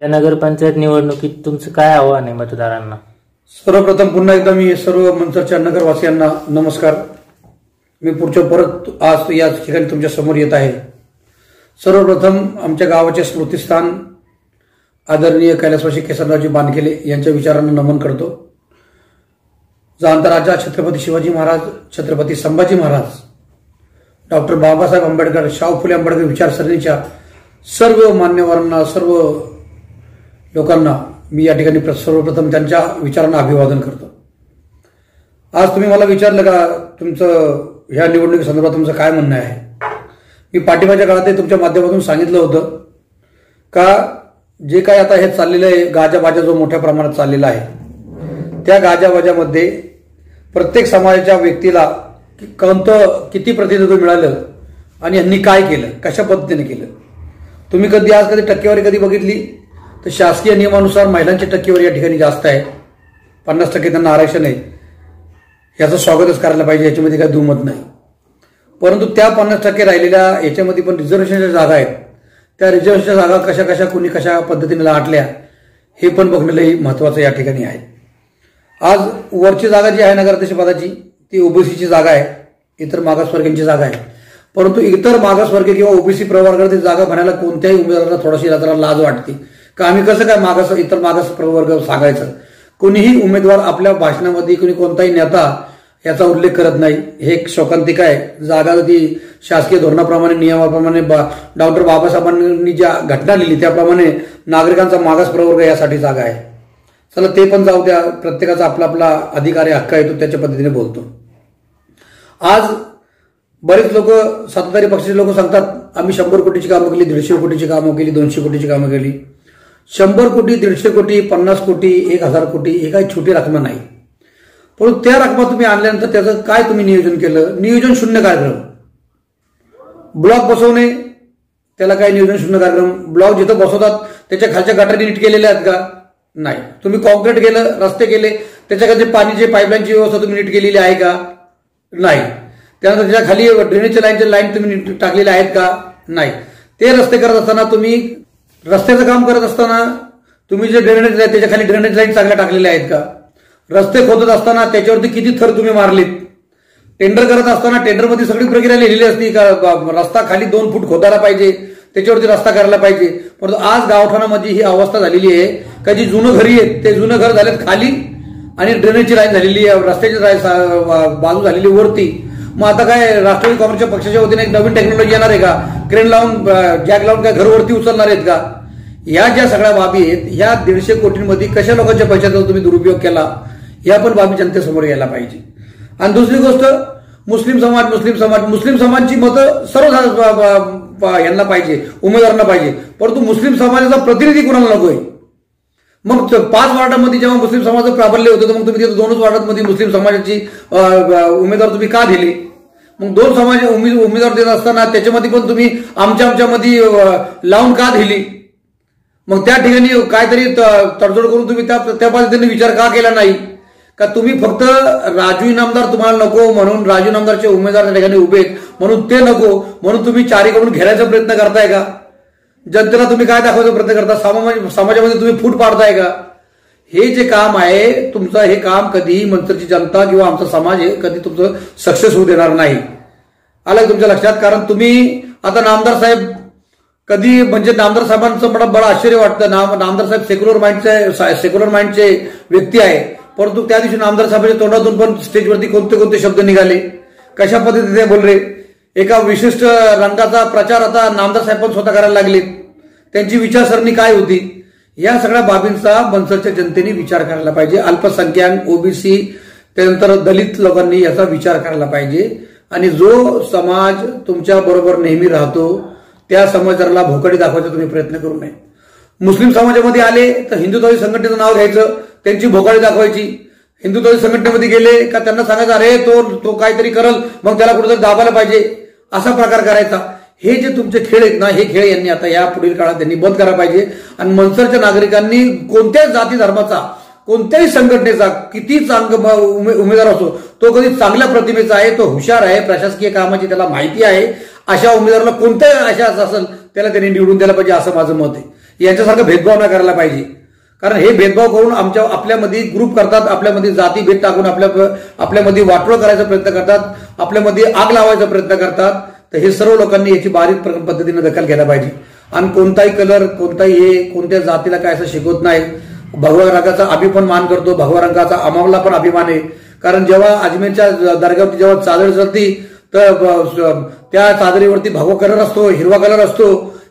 या नगरपंचायत निवडणुकीत तुमचं काय आव्हान आहे मतदारांना? सर्वप्रथम पुन्हा एकदा मी सर्व मंचरच्या नगरवासियांना नमस्कार. मी पुढच्या परत आज या ठिकाणी तुमच्या समोर येत आहे. सर्वप्रथम आमच्या गावाचे स्मृतिस्थान आदरणीय कैलासवासी केसररावजी बानकेले यांच्या विचारांना नमन करतो. जाणता राजा छत्रपती शिवाजी महाराज, छत्रपती संभाजी महाराज, डॉक्टर बाबासाहेब आंबेडकर, शाहू फुले आंबेडकर विचारसरणीच्या सर्व मान्यवरांना, सर्व लोकांना मी या ठिकाणी सर्वप्रथम त्यांच्या विचारांना अभिवादन करतो. आज तुम्ही मला विचारलं का तुमचं ह्या निवडणुकी संदर्भात तुमचं काय म्हणणं आहे. मी पाठिंबाच्या काळात तुमच्या माध्यमातून सांगितलं होतं का जे काय आता हे चाललेलं आहे, गाजाबाजा जो मोठ्या प्रमाणात चाललेला आहे, त्या गाजाबाजामध्ये प्रत्येक समाजाच्या व्यक्तीला कोणतं किती प्रतिनिधित्व मिळालं आणि यांनी काय केलं, कशा पद्धतीने केलं. तुम्ही कधी टक्केवारी कधी बघितली तर शासकीय नियमानुसार महिलांची टक्केवारी या ठिकाणी जास्त आहे. 50% त्यांना आरक्षण आहे. याचं स्वागतच करायला पाहिजे, याच्यामध्ये काही दुमत नाही. परंतु त्या 50% राहिलेल्या याच्यामध्ये पण रिझर्वेशनच्या जागा आहेत. त्या रिझर्वेशनच्या जागा कशा कशा कुणी कशा पद्धतीने लाटल्या हे पण बघणं महत्वाचं या ठिकाणी आहे. आज वरची जागा जी आहे नगराध्यक्ष पदाची ती ओबीसीची जागा आहे, इतर मागासवर्गीयांची जागा आहे. परंतु इतर मागासवर्गीय किंवा ओबीसी प्रवर्गातील जागा भरायला कोणत्याही उमेदवाराला थोडीशी लाज वाटते का आम्ही कसं काय इतर मागास प्रवर्ग सांगायचं. कोणीही उमेदवार आपल्या भाषणामध्ये कोणताही नेता याचा उल्लेख करत नाही. हे एक शोकांतिका आहे. जागा ती शासकीय धोरणाप्रमाणे, नियमाप्रमाणे डॉक्टर बाबासाहेबांनी ज्या घटना लिहिली त्याप्रमाणे नागरिकांचा मागास प्रवर्ग यासाठी जागा आहे. चला ते पण जाऊ द्या, प्रत्येकाचा आपला आपला अधिकार आहे, हक्क आहे, तो त्याच्या पद्धतीने बोलतो. आज बरेच लोक, सत्ताधारी पक्षाचे लोक सांगतात आम्ही 100 कोटीची कामं केली, 150 कोटीची कामं केली, 200 कोटीची कामं केली. 100 कोटी, 150 कोटी, 50 कोटी, 1000 कोटी हे काही छोटी रकमा नाही. परंतु त्या रकमा तुम्ही आणल्यानंतर त्याचं काय तुम्ही नियोजन केलं? नियोजन शून्य कार्यक्रम. ब्लॉक बसवणे, त्याला काय नियोजन शून्य कार्यक्रम. ब्लॉक जिथं बसवतात त्याच्या खालच्या गटारी नीट केलेल्या आहेत का? नाही. तुम्ही कॉन्क्रीट केलं, रस्ते केले, त्याच्याकडे पाणीची पाईपलाईनची व्यवस्था तुम्ही नीट केलेली आहे का? नाही. त्यानंतर त्याच्या खाली ड्रेनेजच्या लाईन तुम्ही टाकलेल्या आहेत का? नाही. ते रस्ते करत असताना, तुम्ही रस्त्याचं काम करत असताना तुम्ही जे ड्रेनेज आहे त्याच्या खाली ड्रेनेज लाईन चांगल्या टाकलेल्या आहेत का? रस्ते खोदत असताना त्याच्यावरती किती थर तुम्ही मारलेत? टेंडर करत असताना टेंडरमध्ये सगळी प्रक्रिया लिहिली असती का रस्ता खाली 2 फूट खोदायला पाहिजे, त्याच्यावरती रस्ता करायला पाहिजे. परंतु आज गावठाणामध्ये ही अवस्था झालेली आहे का जी जुनं घरी आहेत ते जुनं घर झालेत खाली आणि ड्रेनेजची लाईन झालेली आहे, रस्त्याची बाजू झालेली वरती. मग आता काय राष्ट्रवादी काँग्रेसच्या पक्षाच्या वतीने एक नवीन टेक्नॉलॉजी येणार आहे का? क्रेन लावून, जॅक लावून काय घरवरती उचलणार आहेत का? या ज्या सगळ्या बाबी आहेत, ह्या 150 कोटींमध्ये कशा लोकांच्या पैशाचा तुम्ही दुरुपयोग केला, या पण बाबी जनतेसमोर यायला पाहिजे. आणि दुसरी गोष्ट, मुस्लिम समाजची मतं सर्व यांना पाहिजे, उमेदवारांना पाहिजे. परंतु मुस्लिम समाजाचा प्रतिनिधी कुणाला नकोय. मग 5 वार्डामध्ये जेव्हा मुस्लिम समाजाचं प्राबल्य होतं तर मग तुम्ही तिथे 2च वार्डामध्ये मुस्लिम समाजाची उमेदवार तुम्ही का दिले? मग 2 समाज उमेदवार देत असताना त्याच्यामध्ये पण तुम्ही आमच्यामध्ये लावून का दिली? मग त्या ठिकाणी काहीतरी तडजोड करून तुम्ही त्या पद्धतीने विचार का केला नाही? का तुम्ही फक्त राजू इनामदार तुम्हाला नको म्हणून, राजू इनामदारचे उमेदवार त्या ठिकाणी उभे म्हणून ते नको म्हणून तुम्ही चारीकडून घेण्याचा प्रयत्न करताय का? जनतेला तुम्ही काय दाखवायचा प्रयत्न करता? समाजामध्ये तुम्ही फूट पाडताय का? हे जे काम आहे तुमचं, हे काम कधीही मंचरची जनता किंवा आमचा समाज हे कधी तुमचं सक्सेस होऊ देणार नाही. आलं तुमच्या लक्षात? कारण तुम्ही आता नामदार साहेब कधी, म्हणजे नामदार साहेबांचं मला बडं आश्चर्य वाटतं. नामदार साहेब सेक्युलर माइंडचे व्यक्ती आहे. परंतु त्या दिवशी नामदार साहेबांच्या तोंडातून पण स्टेजवरती कोणते शब्द निघाले, कशा पद्धतीने बोलले. एका विशिष्ट रंगाचा प्रचार आता नामदार साहेब पण स्वतः करायला लागले. त्यांची विचारसरणी काय होती? या सगळ्या बाबींचा मनसरच्या जनतेने विचार करायला पाहिजे. अल्पसंख्याक, ओबीसी, त्यानंतर दलित लोकांनी याचा विचार करायला पाहिजे. आणि जो समाज तुमच्या बरोबर नेहमी राहतो त्या समाजाला भोकाडी दाखवायचा तुम्ही प्रयत्न करू नये. मुस्लिम समाजामध्ये आले तर हिंदुत्वादी संघटनेचं नाव घ्यायचं, त्यांची भोकाडी दाखवायची. हिंदुत्वादी संघटनेमध्ये गेले का त्यांना सांगायचं अरे तो काहीतरी करल, मग त्याला कुठेतरी दाबायला पाहिजे, असा प्रकार करायचा. हे जे तुमचे खेळ आहेत ना, हे खेळ यांनी आता या पुढील काळात त्यांनी बंद करायला पाहिजे. आणि मनसरच्या नागरिकांनी कोणत्याच जाती धर्माचा, कोणत्याही संघटनेचा किती उमेदवार असो, तो कधी चांगल्या प्रतिमेचा आहे, तो हुशार आहे, प्रशासकीय कामाची त्याला माहिती आहे, अशा उमेदवाराला कोणत्याही अशा असेल त्याला त्यांनी निवडून द्यायला पाहिजे, असं माझं मत आहे. यांच्यासारखा भेदभाव नाही करायला पाहिजे. कारण हे भेदभाव करून आपल्यामध्ये ग्रुप करतात, आपल्यामध्ये जाती भेद टाकून आपल्यामध्ये वाटोळ करायचा प्रयत्न करतात, आपल्यामध्ये आग लावायचा प्रयत्न करतात. तर हे सर्व लोकांनी याची बारीक पद्धतीने दखल घ्यायला पाहिजे. आणि कोणताही कलर, कोणताही हे कोणत्या जातीला काय असं शिकवत नाही. भगवा रंगाचा आम्ही पण मान करतो, भगवा रंगाचा आम्हाला पण अभिमान आहे. कारण जेव्हा अजमेरच्या दर्ग्यावरती जेव्हा चादर चढती तर त्या चादरीवरती भगवा कलर असतो, हिरवा कलर असतो,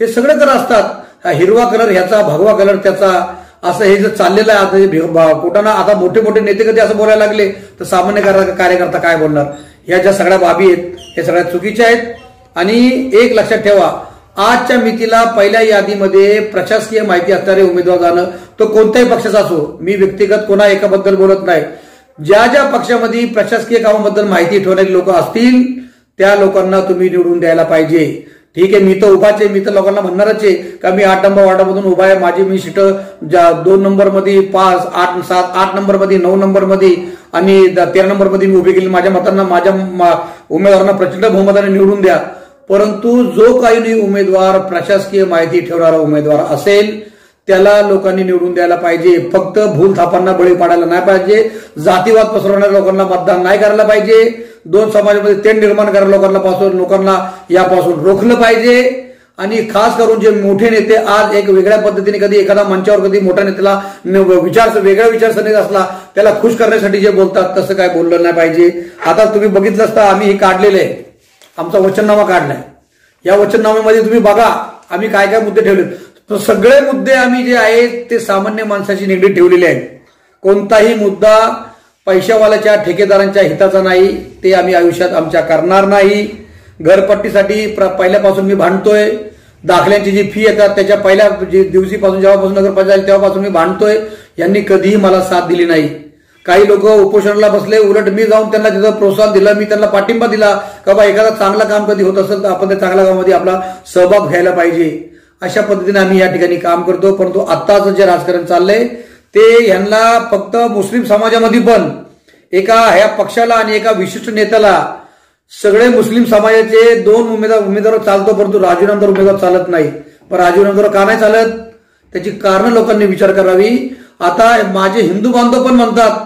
हे सगळे कलर असतात. हा हिरवा कलर ह्याचा, भगवा कलर त्याचा, असं हे जर चाललेलं आहे. आता कोटाना आता मोठे मोठे नेते कधी असं बोलायला लागले तर सामान्य कार्यकर्ता काय बोलणार. ह्या ज्या सगळ्या बाबी आहेत हे सगळ्या चुकीच्या आहेत. आणि एक लक्षात ठेवा, आजच्या मितीला पहिल्या यादीमध्ये प्रशासकीय माहिती असणारे उमेदवार जाणं, तो कोणत्याही पक्षाचा असो, मी व्यक्तिगत कोणा एकाबद्दल बोलत नाही. ज्या ज्या पक्षामध्ये प्रशासकीय कामाबद्दल माहिती ठेवणारे लोक असतील त्या लोकांना तुम्ही निवडून द्यायला पाहिजे. ठीक आहे, मी तर उभाच आहे, मी तर लोकांना म्हणणारच आहे का मी 8 नंबर वार्डामधून उभा आहे. माझी मी सीट 2 नंबरमध्ये 5, 8, 7, 8 नंबरमध्ये, 9 नंबरमध्ये आणि 13 नंबरमध्ये मी उभी केली. माझ्या मतांना, माझ्या उमेदवारांना प्रचंड बहुमताने निवडून द्या. परंतु जो काही उमेदवार प्रशासकीय माहिती ठेवणारा उमेदवार असेल त्याला लोकांनी निवडून द्यायला पाहिजे. फक्त भूल थापांना बळी पाडायला नाही पाहिजे. जातीवाद पसरवणाऱ्या लोकांना मतदान नाही करायला पाहिजे. 2 समाजामध्ये तेढ निर्माण करणाऱ्या लोकांना यापासून रोखलं पाहिजे. आणि खास करून जे मोठे नेते आज एक वेगळ्या पद्धतीने, कधी एखादा मंचावर कधी मोठ्या नेत्याला वेगळ्या विचारसरणीचा असला त्याला खुश करण्यासाठी जे बोलतात तसं काय बोललं नाही पाहिजे. आता तुम्ही बघितलं असता आम्ही हे काढलेलं आहे, आमचा वचननामा काढलाय. या वचननाम्यामध्ये तुम्ही बघा आम्ही काय काय मुद्दे ठेवले. तर सगळे मुद्दे आम्ही जे आहेत ते सामान्य माणसाशी निगडीत ठेवलेले आहेत. कोणताही मुद्दा पैशावाल्याच्या ठेकेदारांच्या हिताचा नाही, ते आम्ही आयुष्यात आमच्या करणार नाही. घरपट्टीसाठी पहिल्यापासून मी भांडतोय. दाखल्यांची जी फी येतात त्याच्या पहिल्या दिवशीपासून, जेव्हापासून नगरपालिका झाली तेव्हापासून मी भांडतोय. यांनी कधीही मला साथ दिली नाही. काही लोक उपोषणाला बसले, उलट मी जाऊन त्यांना तिथं प्रोत्साहन दिलं, मी त्यांना पाठिंबा दिला का बा एखादा चांगला काम कधी होत असेल तर आपण त्या चांगल्या कामामध्ये आपला सहभाग घ्यायला पाहिजे. अशा पद्धतीने आम्ही या ठिकाणी काम करतो. परंतु आत्ताचं जे राजकारण चाललंय ते यांना फक्त मुस्लिम समाजामध्ये पण एका ह्या पक्षाला आणि एका विशिष्ट नेत्याला सगळे मुस्लिम समाजाचे 2 उमेदवार चालतो, परंतु राजू नामदार उमेदवार चालत नाही. पण राजू नामदार का नाही चालत त्याची कारण लोकांनी विचार करावी. आता माझे हिंदू बांधव पण म्हणतात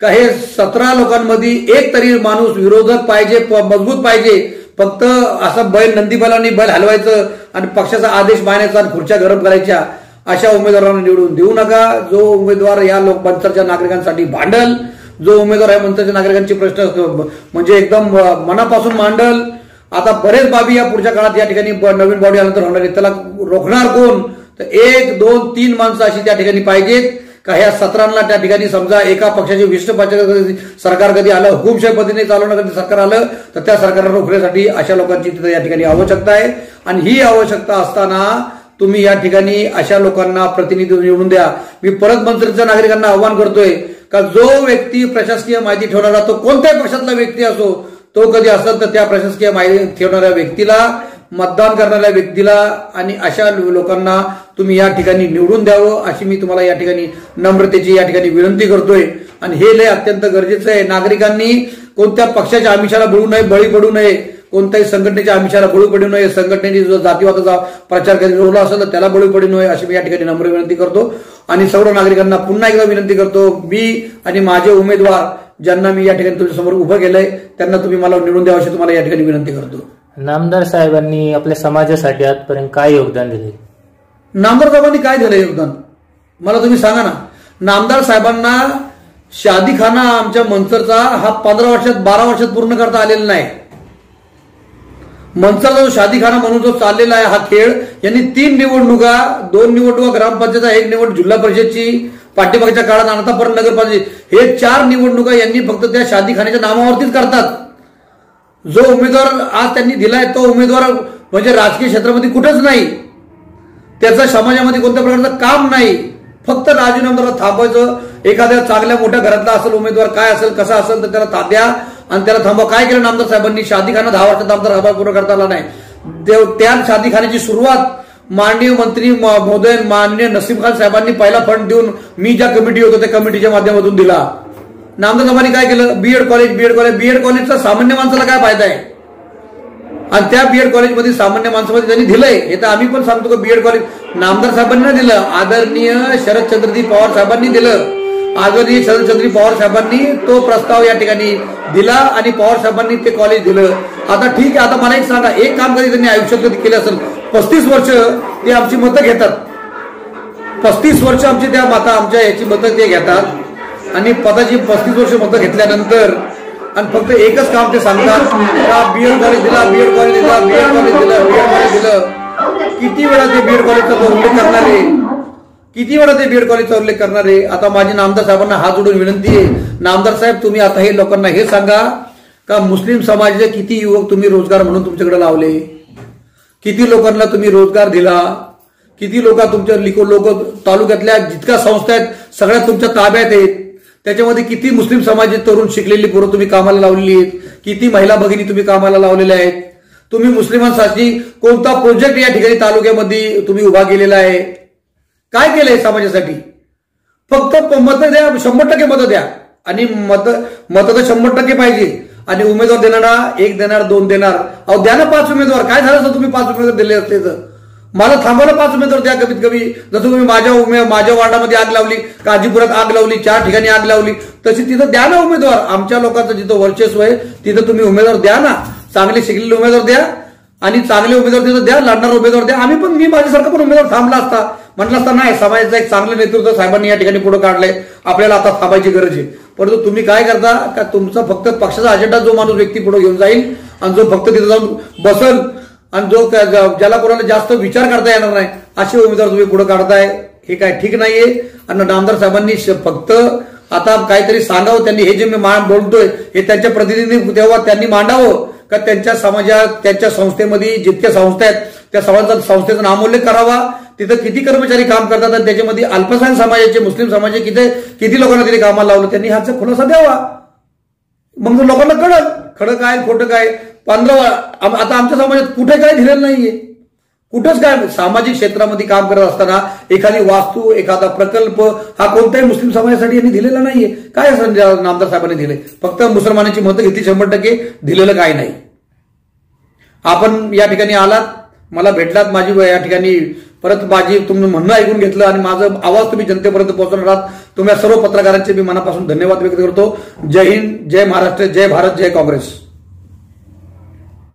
का हे 17 लोकांमध्ये एक तरी माणूस विरोधक पाहिजे, मजबूत पाहिजे. फक्त असं नंदी बैलांनी बैल हलवायचं आणि पक्षाचा आदेश मानायचा आणि खुर्च्या गरम करायच्या अशा उमेदवारांना निवडून देऊ नका. जो उमेदवार या मंचरच्या नागरिकांसाठी भांडल, जो उमेदवार या मंचरच्या नागरिकांचे प्रश्न म्हणजे एकदम मनापासून मांडल. आता बरेच बाबी या पुढच्या काळात या ठिकाणी नवीन बॉडी आल्यानंतर होणार आहे. त्याला रोखणार कोण तर 1, 2, 3 माणसं अशी त्या ठिकाणी पाहिजेत का ह्या 17ला त्या ठिकाणी समजा एका पक्षाचे विशिष्ट सरकार कधी आलं, हुकुमशाही पद्धतीने चालवणं कधी सरकार आलं तर त्या सरकारला रोखण्यासाठी अशा लोकांची तिथे या ठिकाणी आवश्यकता आहे. आणि ही आवश्यकता असताना तुम्ही या ठिकाणी अशा लोकांना प्रतिनिधी निवडून द्या. मी परत मंत्र्यांच्या नागरिकांना आव्हान करतोय का जो व्यक्ती प्रशासकीय माहिती ठेवणारा, तो कोणत्याही पक्षातला व्यक्ती असो, तो कधी असेल तर त्या प्रशासकीय माहिती ठेवणाऱ्या व्यक्तीला, मतदान करणाऱ्या व्यक्तीला आणि अशा लोकांना तुम्ही या ठिकाणी निवडून द्यावं अशी मी तुम्हाला या ठिकाणी नम्रतेची या ठिकाणी विनंती करतोय. आणि हे लय अत्यंत गरजेचं आहे. नागरिकांनी कोणत्या पक्षाच्या आमिषाला बळी पडू नये, कोणत्याही संघटनेच्या आमिषाला बळी पडू नये. संघटनेने जो जातीवादाचा प्रचार कधी रोवला असेल तर त्याला बळी पडू नये अशी मी या ठिकाणी नम्र विनंती करतो. आणि सर्व नागरिकांना पुन्हा एकदा विनंती करतो, मी आणि माझे उमेदवार ज्यांना मी या ठिकाणी तुमच्या समोर उभं केलंय त्यांना तुम्ही मला निवडून द्यावं अशी तुम्हाला या ठिकाणी विनंती करतो. नामदार साहेबांनी आपल्या समाजासाठी आजपर्यंत काय योगदान दिले? नामदार साहेबांनी काय दिलं योगदान मला तुम्ही सांगा ना. नामदार साहेबांना शादीखाना आमच्या मंचरचा हा 15 वर्षात 12 वर्षात पूर्ण करता आलेला नाही. मंचरचा जो शादीखाना म्हणून जो चाललेला आहे हा खेळ, यांनी 3 निवडणुका, 2 निवडणुका ग्रामपंचायत, 1 निवडणूक जिल्हा परिषदची, पाठीमागच्या काळात आतापर्यंत नगरपालिका, हे 4 निवडणुका यांनी फक्त त्या शादीखान्याच्या नावावरतीच करतात. जो उमेदवार आज त्यांनी दिलाय तो उमेदवार म्हणजे राजकीय क्षेत्रामध्ये कुठंच नाही, त्याचं समाजामध्ये कोणत्या प्रकारचं काम नाही. फक्त राजू नामदारला थांबवायचं. एखाद्या चांगल्या मोठ्या घरातला असेल उमेदवार, काय असेल कसा असेल तर त्याला द्या आणि त्याला थांबवा. काय केलं नामदार साहेबांनी? शादीखाना 10 वर्षात आमदार हवा पूर्ण करता आला नाही. त्या शादीखान्याची सुरुवात माननीय मंत्री महोदय माननीय नसीम खान साहेबांनी पहिला फंड देऊन मी ज्या कमिटी होतो त्या कमिटीच्या माध्यमातून दिला. नामदार साहेबांनी काय केलं? बीएड कॉलेजचा सामान्य माणसाला काय फायदा आहे? आणि त्या बीएड कॉलेजमध्ये सामान्य माणसामध्ये त्यांनी दिलंय. हे तर आम्ही पण सांगतो की बीएड कॉलेज नामदार साहेबांनी नाही दिलं, आदरणीय शरदचंद्रजी पवार साहेबांनी दिलं. आदरणीय शरदचंद्रजी पवार साहेबांनी तो प्रस्ताव या ठिकाणी दिला आणि पवार साहेबांनी ते कॉलेज दिलं. आता ठीक आहे, आता मला एक सांगा, एक काम कधी त्यांनी आयुष्यात कधी केलं असेल? 35 वर्ष ते आमची मतं घेतात, 35 वर्ष आमची त्या माता आमच्या याची मतं ते घेतात आणि पदाची 35 वर्ष मतं घेतल्यानंतर आणि फक्त एकच काम ते सांगतात का बीएड कॉलेज दिला, बीएड कॉलेज दिला, बीएड कॉलेज दिलं, बीएड कॉलेज दिलं. किती वेळा ते बीएड कॉलेजचा उल्लेख करणारे, किती वेळा ते बीएड कॉलेजचा उल्लेख करणारे. आता माझी नामदार साहेबांना हात जोडून विनंती आहे, नामदार साहेब तुम्ही आता हे लोकांना हे सांगा का मुस्लिम समाजाचे किती युवक तुम्ही रोजगार म्हणून तुमच्याकडे लावले, किती लोकांना तुम्ही रोजगार दिला, किती लोक तुमच्या लोक तालुक्यातल्या जितक्या संस्था आहेत सगळ्या तुमच्या ताब्यात आहेत, त्याच्यामध्ये किती मुस्लिम समाजाचे तरुण शिकलेली पोरं तुम्ही कामाला लावलेली आहेत, किती महिला भगिनी तुम्ही कामाला लावलेल्या आहेत. तुम्ही मुस्लिमांसाठी कोणता प्रोजेक्ट या ठिकाणी तालुक्यामध्ये तुम्ही उभा केलेला आहे, काय केलंय समाजासाठी? फक्त मतं द्या, 100% मतं द्या आणि मतं तर 100% पाहिजे. आणि उमेदवार देणारा 1 देणार, 2 देणार, अहो द्या ना 5 उमेदवार. काय झालं असं तुम्ही 5 उमेदवार दिले असते तर? मला थांबवलं 5 उमेदवार द्या कमीत कमी. जसं तुम्ही माझ्या वार्डामध्ये आग लावली, काजीपुरात आग लावली, 4 ठिकाणी आग लावली, तशी तिथं द्या ना उमेदवार. आमच्या लोकांचं जिथं वर्चस्व आहे तिथं तुम्ही उमेदवार द्या ना, चांगले शिकलेले उमेदवार द्या आणि चांगले उमेदवार तिथं द्या, लढणारा उमेदवार द्या. मी माझ्यासारखा पण उमेदवार थांबला असता, म्हटलं असता नाही समाजाचं एक चांगलं नेतृत्व साहेबांनी या ठिकाणी पुढे काढलंय, आपल्याला आता थांबायची गरज आहे. परंतु तुम्ही काय करता का तुमचा फक्त पक्षाचा अजेंडा जो माणूस व्यक्ती पुढे घेऊन जाईल आणि जो फक्त तिथे जाऊन बसल आणि जो ज्याला कोणाला जास्त विचार करता येणार नाही असे उमेदवार तुम्ही पुढे काढताय, हे काय ठीक नाहीये. आणि नामदार साहेबांनी फक्त आता काहीतरी सांगावं, त्यांनी हे जे मी बोलतोय हे त्यांच्या प्रतिनिधी तेव्हा त्यांनी मांडावं का त्यांच्या समाजात, त्यांच्या संस्थेमध्ये जितक्या संस्था आहेत त्या संस्थेचा नामोल्लेख करावा, तिथं किती कर्मचारी काम करतात आणि त्याच्यामध्ये अल्पसंख्याक समाजाचे, मुस्लिम समाजाचे किती लोकांना तिथे कामाला लावलं त्यांनी ह्याचा खुलासा द्यावा. मग लोकांना कळलं खरं काय खोटं काय. 15 आता आमच्या समाजात कुठे काय दिलेलं नाहीये, कुठंच काय. सामाजिक क्षेत्रामध्ये काम करत असताना एखादी वास्तू, एखादा प्रकल्प हा कोणत्याही मुस्लिम समाजासाठी यांनी दिलेला नाहीये. काय नामदार साहेबांनी दिले? फक्त मुसलमानांची मतं घेतली, 100% दिलेलं काय नाही. आपण या ठिकाणी आलात, मला भेटलात, माझी या ठिकाणी परत माझी तुम्ही म्हणणं ऐकून घेतलं आणि माझा आवाज तुम्ही जनतेपर्यंत पोहोचवणार आहात. तुम्ही सर्व पत्रकारांचे मी मनापासून धन्यवाद व्यक्त करतो. जय हिंद, जय महाराष्ट्र, जय भारत, जय काँग्रेस.